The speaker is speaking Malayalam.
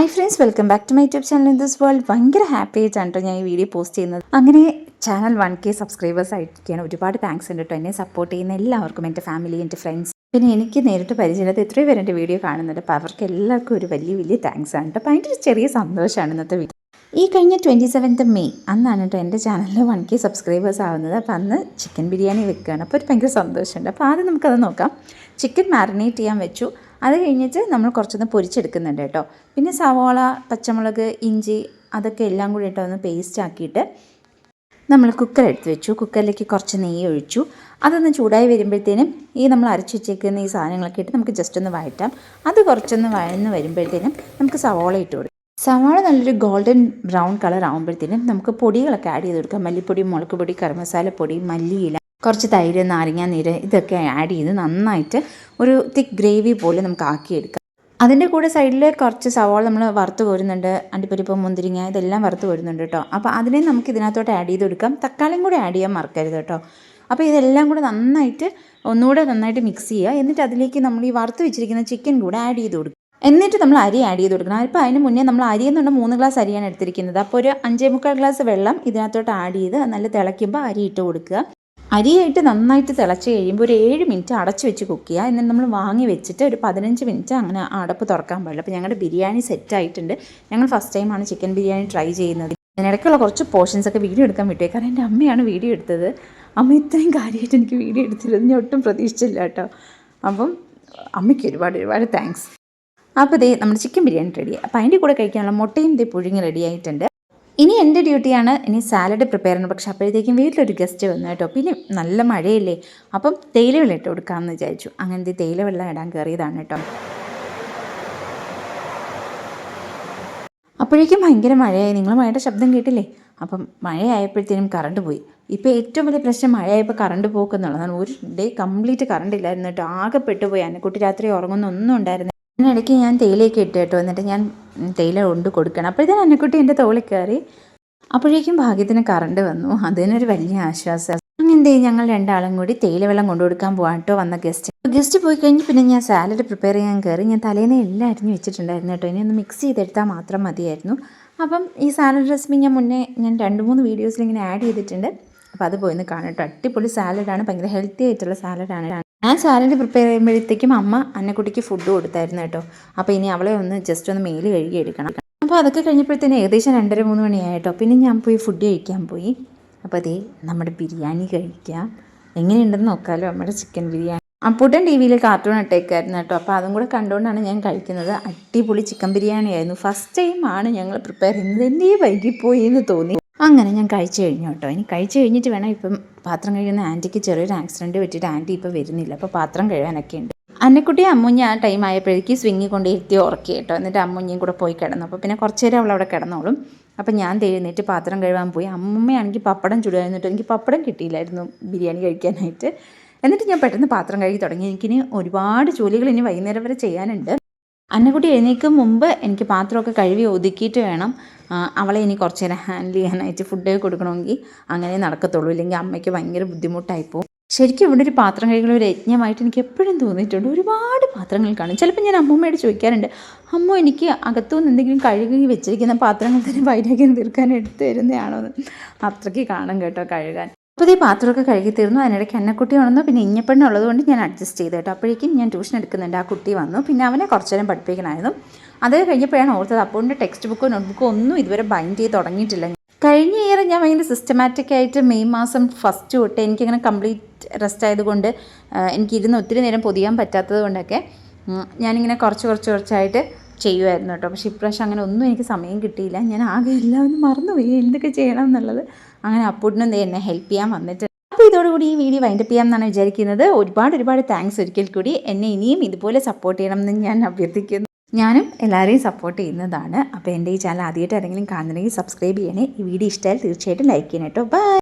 Hi friends, welcome back to my YouTube channel in this world. ഭയങ്കര ഹാപ്പി ആയിട്ടാണ് കേട്ടോ ഞാൻ ഈ വീഡിയോ പോസ്റ്റ് ചെയ്യുന്നത്. അങ്ങനെ ചാനൽ 1K സബ്സ്ക്രൈബേഴ്സ് ആയിരിക്കുകയാണ്. ഒരുപാട് താങ്ക്സ് ഉണ്ട് കേട്ടോ എന്നെ സപ്പോർട്ട് ചെയ്യുന്ന എല്ലാവർക്കും, എൻ്റെ ഫാമിലി, എൻ്റെ ഫ്രണ്ട്സ്, പിന്നെ എനിക്ക് നേരിട്ട് പരിചയമില്ലാത്ത എത്രയോ പേര് എൻ്റെ വീഡിയോ കാണുന്നുണ്ട്. അപ്പോൾ അവർക്ക് എല്ലാവർക്കും ഒരു വലിയ താങ്ക്സ് ആണ് കേട്ടോ. അപ്പോൾ അതിൻ്റെ ഒരു ചെറിയ സന്തോഷമാണ് ഇന്നത്തെ വീഡിയോ. ഈ കഴിഞ്ഞ 27 മെയ് അന്നാണ് കേട്ടോ എൻ്റെ ചാനലിൽ 1K സബ്സ്ക്രൈബേഴ്സ് ആവുന്നത്. അപ്പോൾ അന്ന് ചിക്കൻ ബിരിയാണി വെക്കുകയാണ്. അപ്പോൾ ഒരു ഭയങ്കര സന്തോഷമുണ്ട്. അപ്പോൾ ആദ്യം നമുക്കത് നോക്കാം. ചിക്കൻ മാരിനേറ്റ് ചെയ്യാൻ വെച്ചു. അത് കഴിഞ്ഞിട്ട് നമ്മൾ കുറച്ചൊന്ന് പൊരിച്ചെടുക്കുന്നുണ്ട് കേട്ടോ. പിന്നെ സവാള, പച്ചമുളക്, ഇഞ്ചി അതൊക്കെ എല്ലാം കൂടി ഇട്ട് ഒന്ന് പേസ്റ്റ് ആക്കിയിട്ട് നമ്മൾ കുക്കർ എടുത്ത് വെച്ചു. കുക്കറിലേക്ക് കുറച്ച് നെയ്യ് ഒഴിച്ചു. അതൊന്ന് ചൂടായി വരുമ്പോഴത്തേനും ഈ നമ്മൾ അരച്ച് വെച്ചേക്കുന്ന ഈ സാധനങ്ങളൊക്കെ ഇട്ട് നമുക്ക് ജസ്റ്റ് ഒന്ന് വഴറ്റാം. അത് കുറച്ചൊന്ന് വഴന്ന് വരുമ്പോഴത്തേനും നമുക്ക് സവാള ഇട്ട് കൊടുക്കാം. സവാള നല്ലൊരു ഗോൾഡൻ ബ്രൗൺ കളർ ആകുമ്പോഴത്തേനും നമുക്ക് പൊടികളൊക്കെ ആഡ് ചെയ്ത് കൊടുക്കാം. മല്ലിപ്പൊടി, മുളക് പൊടി, ഗരം മസാലപ്പൊടി, മല്ലിയില, കുറച്ച് തൈര്, നാരങ്ങാനീര് ഇതൊക്കെ ആഡ് ചെയ്ത് നന്നായിട്ട് ഒരു തിക്ക് ഗ്രേവി പോലെ നമുക്ക് ആക്കിയെടുക്കാം. അതിൻ്റെ കൂടെ സൈഡിൽ കുറച്ച് സവാള നമ്മൾ വറുത്ത് കോരുന്നുണ്ട്. അണ്ടിപ്പരിപ്പ്, മുന്തിരിങ്ങ ഇതെല്ലാം വറുത്ത് കോരുന്നുണ്ട് കേട്ടോ. അപ്പോൾ അതിനെ നമുക്ക് ഇതിനകത്തോട്ട് ആഡ് ചെയ്ത് കൊടുക്കാം. തക്കാളിയും കൂടെ ആഡ് ചെയ്യാൻ മറക്കരുത് കേട്ടോ. അപ്പോൾ ഇതെല്ലാം കൂടെ ഒന്നുകൂടെ നന്നായിട്ട് മിക്സ് ചെയ്യുക. എന്നിട്ട് അതിലേക്ക് നമ്മൾ ഈ വറുത്ത് വെച്ചിരിക്കുന്ന ചിക്കൻ കൂടെ ആഡ് ചെയ്ത് കൊടുക്കുക. എന്നിട്ട് നമ്മൾ അരി ആഡ് ചെയ്ത് കൊടുക്കണം. അപ്പോൾ അതിന് മുന്നേ നമ്മൾ അരി എന്നുണ്ട് 3 ഗ്ലാസ് അരിയാണ് എടുത്തിരിക്കുന്നത്. അപ്പോൾ ഒരു 5.25 ഗ്ലാസ് വെള്ളം ഇതിനകത്തോട്ട് ആഡ് ചെയ്ത് നല്ല തിളയ്ക്കുമ്പോൾ അരി ഇട്ട് കൊടുക്കുക. അരിയായിട്ട് നന്നായിട്ട് തിളച്ച് കഴിയുമ്പോൾ ഒരു 7 മിനിറ്റ് അടച്ച് വെച്ച് കുക്ക് ചെയ്യുക. എന്നിട്ട് നമ്മൾ വാങ്ങി വെച്ചിട്ട് ഒരു 15 മിനിറ്റ് അങ്ങനെ അടപ്പ് തുറക്കാൻ പാടില്ല. അപ്പോൾ ഞങ്ങളുടെ ബിരിയാണി സെറ്റ് ആയിട്ടുണ്ട്. ഞങ്ങൾ ഫസ്റ്റ് ടൈമാണ് ചിക്കൻ ബിരിയാണി ട്രൈ ചെയ്യുന്നത്. ഇതിനിടയ്ക്കുള്ള കുറച്ച് പോർഷൻസൊക്കെ വീഡിയോ എടുക്കാൻ വിട്ടേ, കാരണം എൻ്റെ അമ്മയാണ് വീഡിയോ എടുത്തത്. അമ്മ ഇത്രയും കാര്യമായിട്ട് എനിക്ക് വീഡിയോ എടുത്തിരുന്നത് ഞാൻ ഒട്ടും പ്രതീക്ഷിച്ചില്ല കേട്ടോ. അപ്പം അമ്മയ്ക്ക് ഒരുപാട് താങ്ക്സ്. അപ്പോൾ ദേ നമ്മുടെ ചിക്കൻ ബിരിയാണി റെഡിയായി. അപ്പോൾ അതിൻ്റെ കൂടെ കഴിക്കാനുള്ള മുട്ടയും പുഴുങ്ങി റെഡി ആയിട്ടുണ്ട്. ഇനി എൻ്റെ ഡ്യൂട്ടിയാണ് ഇനി സാലഡ് പ്രിപ്പയർ ചെയ്യണം. പക്ഷെ അപ്പോഴത്തേക്കും വീട്ടിലൊരു ഗസ്റ്റ് വന്നു കേട്ടോ. പിന്നെ നല്ല മഴയല്ലേ, അപ്പം തേയില വെള്ളം ഇട്ട് കൊടുക്കാമെന്ന് വിചാരിച്ചു. അങ്ങനത്തെ തേയില വെള്ളം ഇടാൻ കയറിയതാണ് കേട്ടോ. അപ്പോഴേക്കും ഭയങ്കര മഴയായി. നിങ്ങൾ മഴയുടെ ശബ്ദം കേട്ടില്ലേ? അപ്പം മഴയായപ്പോഴത്തേനും കറണ്ട് പോയി. ഇപ്പോൾ ഏറ്റവും വലിയ പ്രശ്നം മഴയായപ്പോൾ കറണ്ട് പോക്കുന്നുള്ളതാണ്. ഒരു ഡേ കംപ്ലീറ്റ് കറണ്ട് ഇല്ലായിരുന്നു കേട്ടോ. ആകെ പെട്ടുപോയി. അന്നക്കുട്ടി രാത്രി ഉറങ്ങുന്നൊന്നും ഉണ്ടായിരുന്നു. അതിനിടയ്ക്ക് ഞാൻ തേയിലയൊക്കെ ഇട്ട് കേട്ടോ. എന്നിട്ട് ഞാൻ തേയില കൊണ്ട് കൊടുക്കണം. അപ്പോഴത്തേനും അന്നക്കുട്ടി എൻ്റെ തോളിൽ കയറി. അപ്പോഴേക്കും ഭാഗ്യത്തിന് കറണ്ട് വന്നു. അതിനൊരു വലിയ ആശ്വാസം. അങ്ങനെ ഞങ്ങൾ രണ്ടാളും കൂടി തേയില വെള്ളം കൊണ്ടു കൊടുക്കാൻ പോകാൻ കേട്ടോ വന്ന ഗസ്റ്റ് പോയി കഴിഞ്ഞ് പിന്നെ ഞാൻ സാലഡ് പ്രിപ്പയർ ചെയ്യാൻ കയറി. ഞാൻ തലേന്ന് എല്ലാം അരിഞ്ഞ് വെച്ചിട്ടുണ്ടായിരുന്നു കേട്ടോ. ഇനി ഒന്ന് മിക്സ് ചെയ്തെടുത്താൽ മാത്രം മതിയായിരുന്നു. അപ്പം ഈ സാലഡ് റെസിപ്പി ഞാൻ 2-3 വീഡിയോസിൽ ഇങ്ങനെ ആഡ് ചെയ്തിട്ടുണ്ട്. അപ്പോൾ അത് പോയി ഒന്ന് കാണാം കേട്ടോ. അടിപൊളി സാലഡാണ്, ഭയങ്കര ഹെൽത്തി ആയിട്ടുള്ള സാലഡാണ്. ഞാൻ സാലഡ് പ്രിപ്പയർ ചെയ്യുമ്പോഴത്തേക്കും അമ്മ അന്നക്കുട്ടിക്ക് ഫുഡ് കൊടുത്തായിരുന്നു കേട്ടോ. അപ്പോൾ ഇനി അവളെ ഒന്ന് ജസ്റ്റ് ഒന്ന് മേല് കഴുകി എടുക്കണം. അപ്പോൾ അതൊക്കെ കഴിഞ്ഞപ്പോഴത്തേന് ഏകദേശം 2:30-3 മണിയായി കേട്ടോ. പിന്നെ ഞാൻ പോയി ഫുഡ് കഴിക്കാൻ പോയി. അപ്പോൾ അതേ നമ്മുടെ ബിരിയാണി കഴിക്കാം. എങ്ങനെയുണ്ടെന്ന് നോക്കാമല്ലോ നമ്മുടെ ചിക്കൻ ബിരിയാണി. അപ്പൂട്ടൻ TV-യിൽ കാർട്ടൂൺ ഇട്ടേക്കായിരുന്നു കേട്ടോ. അപ്പോൾ അതും കൂടെ കണ്ടുകൊണ്ടാണ് ഞാൻ കഴിക്കുന്നത്. അടിപൊളി ചിക്കൻ ബിരിയാണി ആയിരുന്നു. ഫസ്റ്റ് ടൈമാണ് ഞങ്ങൾ പ്രിപ്പയർ ചെയ്യുന്നത്. എന്തേ വൈകിപ്പോയി എന്ന് തോന്നി. അങ്ങനെ ഞാൻ കഴിച്ചു കഴിഞ്ഞു കേട്ടോ. ഇനി കഴിച്ചു കഴിഞ്ഞിട്ട് വേണം. ഇപ്പം പാത്രം കഴുകുന്ന ആൻറ്റിക്ക് ചെറിയൊരു ആക്സിഡൻറ്റ് പറ്റിയിട്ട് ആൻറ്റി ഇപ്പോൾ വരുന്നില്ല. അപ്പോൾ പാത്രം കഴുകാനൊക്കെ ഉണ്ട്. അന്നക്കുട്ടി അമ്മുഞ്ഞ ആ ടൈം ആയപ്പോഴേക്ക് സ്വിങ്ങി കൊണ്ട് ഇരുത്തി ഉറക്കി കേട്ടോ. എന്നിട്ട് അമ്മുഞ്ഞയും കൂടെ പോയി കിടന്നു. അപ്പോൾ പിന്നെ കുറച്ച് നേരം അവളവിടെ കിടന്നോളും. അപ്പം ഞാൻ എഴുന്നേറ്റ് പാത്രം കഴുകാൻ പോയി. അമ്മയാണെങ്കിൽ പപ്പടം ചുടുമായിരുന്നിട്ട് എനിക്ക് പപ്പടം കിട്ടിയില്ലായിരുന്നു ബിരിയാണി കഴിക്കാനായിട്ട്. എന്നിട്ട് ഞാൻ പെട്ടെന്ന് പാത്രം കഴുകി തുടങ്ങി. എനിക്കിനി ഒരുപാട് ജോലികൾ ഇനി വൈകുന്നേരം വരെ ചെയ്യാനുണ്ട്. അന്നക്കുട്ടി എഴുന്നേൽക്കും മുമ്പ് എനിക്ക് പാത്രമൊക്കെ കഴുകി ഒതുക്കിയിട്ട് വേണം അവളെ ഇനി കുറച്ച് നേരം ഹാൻഡിൽ ചെയ്യാനായിട്ട്. ഫുഡ് കൊടുക്കണമെങ്കിൽ അങ്ങനെ നടക്കത്തുള്ളൂ. ഇല്ലെങ്കിൽ അമ്മയ്ക്ക് ഭയങ്കര ബുദ്ധിമുട്ടായിപ്പോവും. ശരിക്കും ഇവിടെ ഒരു പാത്രം കഴുകൽ ഒരു യജ്ഞമായിട്ട് എനിക്ക് എപ്പോഴും തോന്നിയിട്ടുണ്ട്. ഒരുപാട് പാത്രങ്ങൾ കാണും. ചിലപ്പോൾ ഞാൻ അമ്മൂമ്മയോട് ചോദിക്കാറുണ്ട്, അമ്മ എനിക്ക് അകത്തുനിന്ന് എന്തെങ്കിലും കഴുകി വെച്ചിരിക്കുന്ന പാത്രങ്ങൾ തന്നെ വൈരാഗ്യം തീർക്കാൻ എടുത്തു തരുന്നതാണോ എന്ന്. അത്രയ്ക്ക് കാണും കേട്ടോ കഴുകാൻ. അപ്പോൾ ഈ പാത്രമൊക്കെ കഴുകി തീർന്നു. അതിനിടയ്ക്ക് അന്നക്കുട്ടി ഉണർന്നു. പിന്നെ ഇഞ്ഞപ്പെണ്ണ ഉള്ളതുകൊണ്ട് ഞാൻ അഡ്ജസ്റ്റ് ചെയ്തു കേട്ടോ. അപ്പോഴേക്കും ഞാൻ ട്യൂഷൻ എടുക്കുന്നുണ്ട്. ആ കുട്ടി വന്നു. പിന്നെ അവനെ കുറച്ച് നേരം പഠിപ്പിക്കണമായിരുന്നു. അത് കഴിഞ്ഞപ്പോഴാണ് ഓർത്തത് അപ്പൂൻ്റെ ടെക്സ്റ്റ് ബുക്കോ നോട്ട്ബുക്കോ ഒന്നും ഇതുവരെ ബൈൻഡ് ചെയ്ത് തുടങ്ങിയിട്ടില്ല. കഴിഞ്ഞ ഇയർ ഞാൻ ഭയങ്കര സിസ്റ്റമാറ്റിക് ആയിട്ട് മെയ് മാസം ഫസ്റ്റ് തൊട്ട് എനിക്കങ്ങനെ കംപ്ലീറ്റ് റെസ്റ്റ് ആയതുകൊണ്ട് എനിക്കിരുന്ന് ഒത്തിരി നേരം പൊതിയാൻ പറ്റാത്തത് കൊണ്ടൊക്കെ ഞാനിങ്ങനെ കുറച്ചായിട്ട് ചെയ്യുമായിരുന്നു കേട്ടോ. പക്ഷേ ഇപ്രാവശ്യം അങ്ങനെ ഒന്നും എനിക്ക് സമയം കിട്ടിയില്ല. ഞാൻ ആകെ എല്ലാം മറന്നുപോയി എന്തൊക്കെ ചെയ്യണം എന്നുള്ളത്. അങ്ങനെ അപ്പൂട്ടിനും എന്നെ ഹെൽപ്പ് ചെയ്യാൻ വന്നിട്ട്. അപ്പോൾ ഇതോടുകൂടി ഈ വീഡിയോ വൈൻഡപ്പ് ചെയ്യാമെന്നാണ് വിചാരിക്കുന്നത്. ഒരുപാട് താങ്ക്സ് ഒരിക്കൽ കൂടി. എന്നെ ഇനിയും ഇതുപോലെ സപ്പോർട്ട് ചെയ്യണമെന്ന് ഞാൻ അഭ്യർത്ഥിക്കുന്നു. ഞാനും എല്ലാവരെയും സപ്പോർട്ട് ചെയ്യുന്നതാണ്. അപ്പോൾ എൻ്റെ ഈ ചാനൽ ആദ്യമായിട്ട് ആരെങ്കിലും കാണുന്നുണ്ടെങ്കിൽ സബ്സ്ക്രൈബ് ചെയ്യണേ. ഈ വീഡിയോ ഇഷ്ടമായാൽ തീർച്ചയായിട്ടും ലൈക്ക് ചെയ്യണം കേട്ടോ. ബൈ.